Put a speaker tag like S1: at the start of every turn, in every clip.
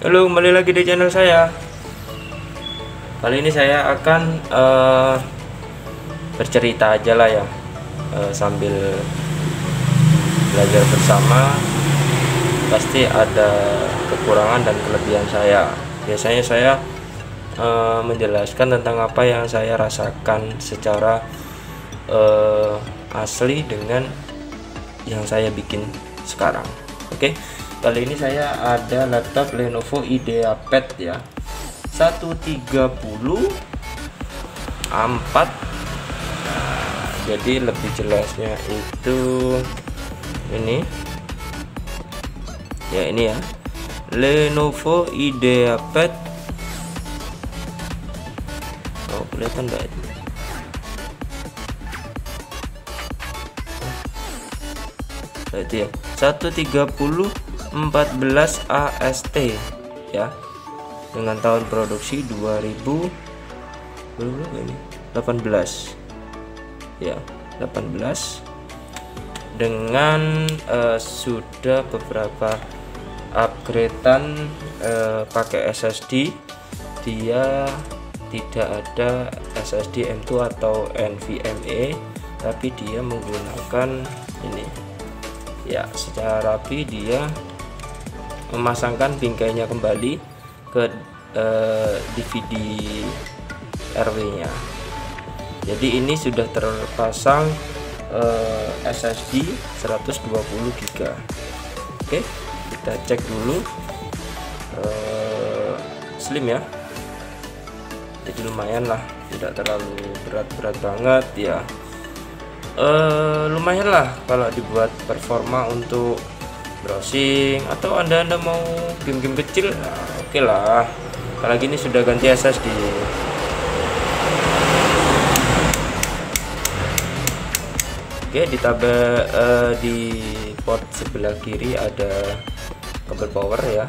S1: Halo, kembali lagi di channel saya. Kali ini saya akan bercerita aja lah ya, sambil belajar bersama. Pasti ada kekurangan dan kelebihan saya. Biasanya saya menjelaskan tentang apa yang saya rasakan secara asli dengan yang saya bikin sekarang. Oke. Kali ini saya ada laptop Lenovo IdeaPad ya, 130 A4. Jadi lebih jelasnya itu ini ya, ini ya, Lenovo IdeaPad. Oh, kelihatan enggak itu? Nah, itu ya, 130 14 AST ya, dengan tahun produksi 2018 ya, 18, dengan sudah beberapa upgradean pakai SSD. Dia tidak ada SSD M2 atau NVMe, tapi dia menggunakan ini ya. Secara rapi dia memasangkan bingkainya kembali ke DVD RW nya. Jadi ini sudah terpasang SSD 120 GB. Oke, kita cek dulu. Slim ya, jadi lumayan lah, tidak terlalu berat-berat banget ya. Lumayan lah kalau dibuat performa untuk browsing, atau anda mau game-game kecil, oke lah. Apalagi ini sudah ganti SSD. Oke, di port sebelah kiri ada kabel power ya,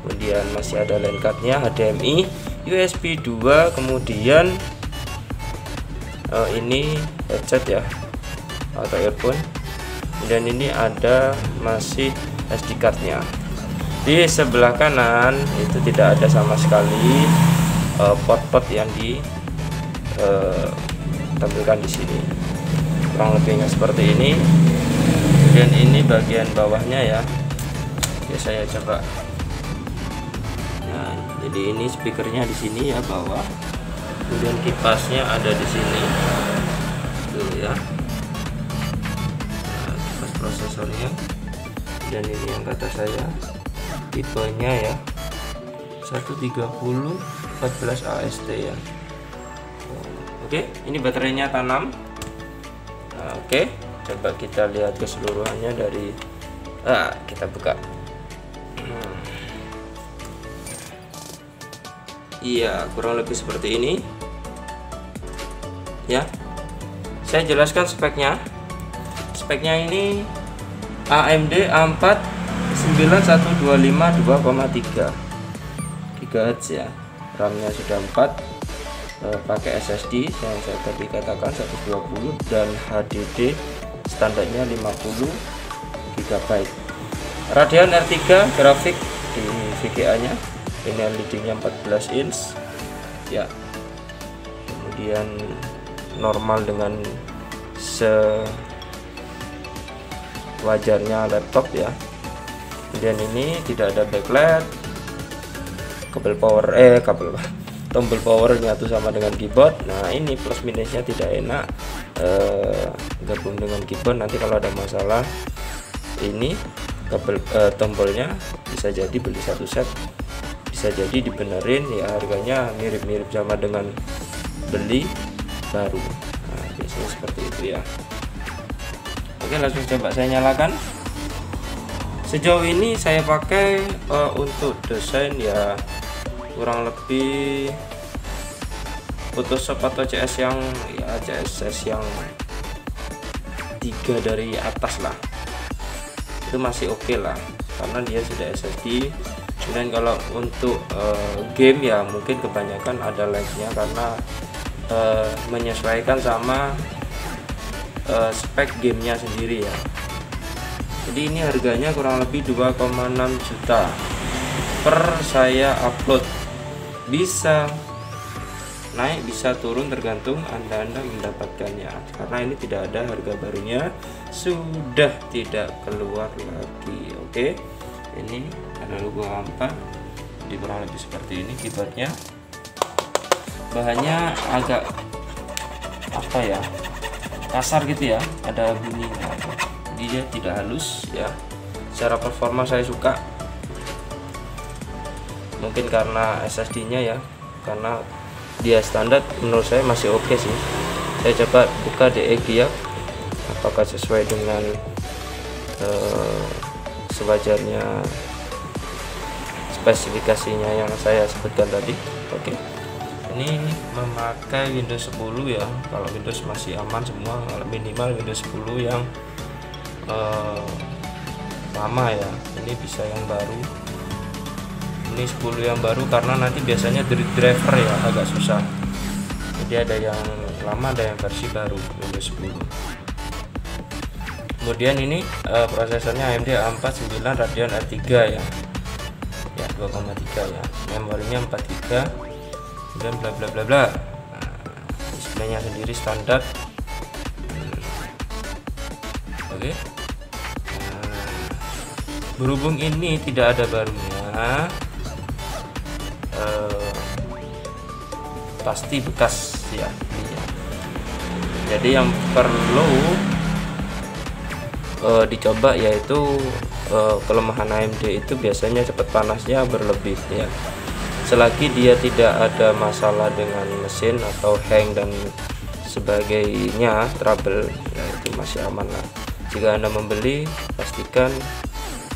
S1: kemudian masih ada line cardnya, HDMI, USB 2, kemudian ini headset ya atau earphone. Dan ini ada masih SD cardnya. Di sebelah kanan itu tidak ada sama sekali port-port yang ditampilkan di sini. Kurang lebihnya seperti ini. Dan ini bagian bawahnya ya. Oke, saya coba. Nah, jadi ini speakernya di sini ya, bawah. Kemudian kipasnya ada di sini. Tuh ya. Prosesornya, dan ini yang kata saya tipenya ya, 130 14 AST ya. Oke, ini baterainya tanam. Nah, oke, coba kita lihat keseluruhannya dari kita buka. Iya, kurang lebih seperti ini ya. Saya jelaskan speknya. Speknya ini AMD A4 9125 2,3 GHz ya. RAM-nya sudah 4, pakai SSD yang saya tadi katakan 120, dan HDD standarnya 50 GB. Radeon R3 grafik di VGA nya, ini LED-nya 14 inch ya. Kemudian normal dengan wajarnya laptop ya. Kemudian ini tidak ada backlight, tombol power nyatu sama dengan keyboard. Nah, ini plus minusnya tidak enak gabung dengan keyboard. Nanti kalau ada masalah ini tombolnya bisa jadi beli satu set, bisa jadi dibenerin ya, harganya mirip-mirip sama dengan beli baru. Nah, biasanya seperti itu ya. Oke, langsung coba saya nyalakan. Sejauh ini saya pakai untuk desain ya, kurang lebih Photoshop atau CS yang ya, CSS yang 3 dari atas lah, itu masih oke lah, karena dia sudah SSD. Dan kalau untuk game ya mungkin kebanyakan ada lag-nya, karena menyesuaikan sama spek gamenya sendiri ya. Jadi ini harganya kurang lebih 2,6 juta per saya upload, bisa naik bisa turun tergantung anda mendapatkannya, karena ini tidak ada harga barunya, sudah tidak keluar lagi. Oke, ini ada logo Ampa, di kurang lebih seperti ini keyboardnya. Bahannya agak apa ya, kasar gitu ya, ada bunyinya, dia tidak halus ya. Secara performa saya suka, mungkin karena SSD nya ya, karena dia standar menurut saya masih oke sih. Saya coba buka DE ya, apakah sesuai dengan sewajarnya spesifikasinya yang saya sebutkan tadi. Oke, ini memakai Windows 10 ya. Kalau Windows masih aman semua, kalau minimal Windows 10 yang lama ya. Ini bisa yang baru, ini 10 yang baru, karena nanti biasanya dari driver ya agak susah. Jadi ada yang lama, ada yang versi baru Windows 10. Kemudian ini prosesornya AMD A49 Radeon R3 ya 2,3 ya, memorinya 4 GB, dan bla bla bla bla. Displaynya sendiri standar. Oke. Berhubung ini tidak ada barunya, pasti bekas ya. Jadi yang perlu dicoba yaitu kelemahan AMD itu biasanya cepat panasnya berlebih ya. Selagi dia tidak ada masalah dengan mesin atau hang dan sebagainya, trouble ya, itu masih aman lah. Jika Anda membeli, pastikan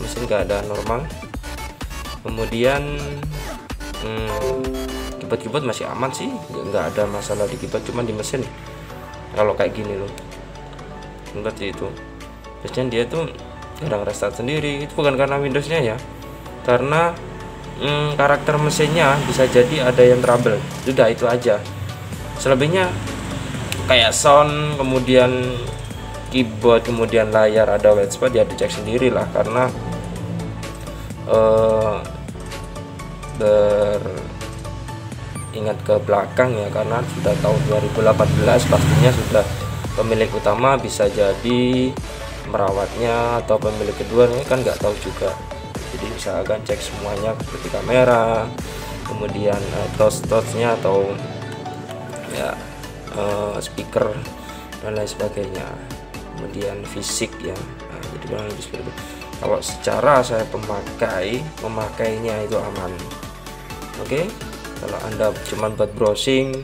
S1: mesin keadaan normal. Kemudian keyboard masih aman sih, nggak ada masalah di keyboard, cuma di mesin kalau kayak gini loh, seperti itu. Biasanya dia tuh kadang restart sendiri, itu bukan karena Windowsnya ya, karena karakter mesinnya bisa jadi ada yang trouble. Sudah itu aja, selebihnya kayak sound, kemudian keyboard, kemudian layar ada white spot ya, dicek sendiri lah, karena ingat ke belakang ya, karena sudah tahun 2018 pastinya sudah pemilik utama bisa jadi merawatnya atau pemilik kedua ini kan nggak tahu juga. Jadi usahakan cek semuanya seperti kamera, kemudian touch-touchnya atau ya speaker dan lain sebagainya, kemudian fisik ya. Nah, jadi kurang lebih seperti itu. Kalau secara saya memakainya itu aman. Oke. Kalau Anda cuma buat browsing,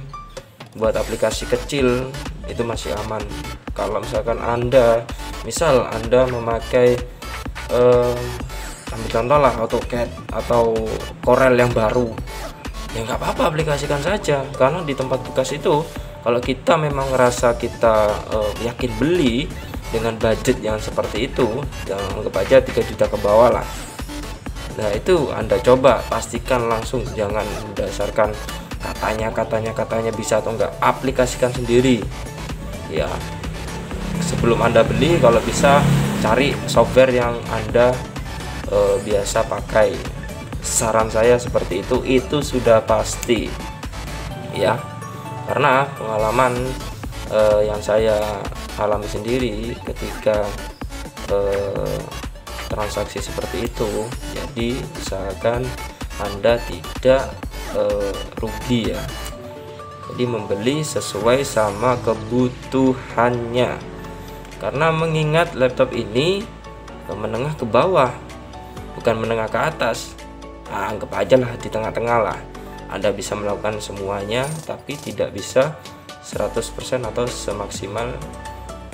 S1: buat aplikasi kecil, itu masih aman. Kalau misalkan Anda memakai ambil contoh lah AutoCAD atau Corel yang baru, ya nggak apa-apa, aplikasikan saja. Karena di tempat bekas itu, kalau kita memang ngerasa kita yakin beli dengan budget yang seperti itu, jangan anggap aja 3 juta ke bawah lah. Nah itu Anda coba, pastikan langsung, jangan berdasarkan katanya bisa atau enggak, aplikasikan sendiri ya. Sebelum Anda beli, kalau bisa cari software yang Anda biasa pakai. Saran saya seperti itu sudah pasti ya, karena pengalaman yang saya alami sendiri ketika transaksi seperti itu. Jadi usahakan Anda tidak rugi ya. Jadi membeli sesuai sama kebutuhannya, karena mengingat laptop ini menengah ke bawah, bukan menengah ke atas. Nah, anggap aja lah di tengah-tengah lah. Anda bisa melakukan semuanya, tapi tidak bisa 100% atau semaksimal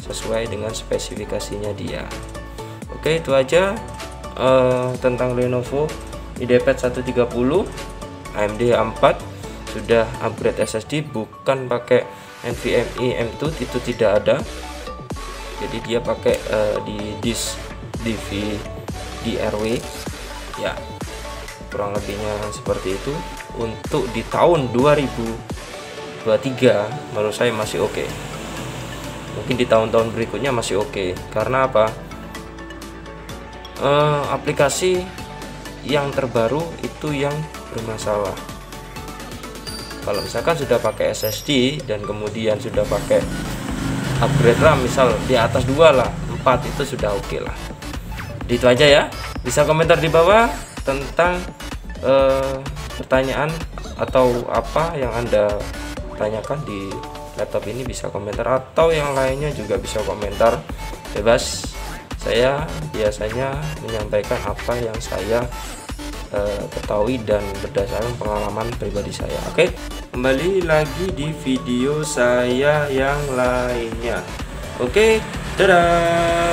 S1: sesuai dengan spesifikasinya dia. Oke, itu aja tentang Lenovo IdeaPad 130 AMD A4. Sudah upgrade SSD, bukan pakai NVMe M2, itu tidak ada. Jadi dia pakai di disk DVR-W ya, kurang lebihnya seperti itu. Untuk di tahun 2023 menurut saya masih oke. Mungkin di tahun-tahun berikutnya masih oke. Karena apa? Aplikasi yang terbaru itu yang bermasalah. Kalau misalkan sudah pakai SSD dan kemudian sudah pakai upgrade RAM, misal di atas 2 lah, 4 itu sudah oke lah. Itu aja ya. Bisa komentar di bawah tentang pertanyaan atau apa yang Anda tanyakan di laptop ini, bisa komentar, atau yang lainnya juga bisa komentar bebas. Saya biasanya menyampaikan apa yang saya ketahui dan berdasarkan pengalaman pribadi saya. Oke, kembali lagi di video saya yang lainnya. Oke, dadah.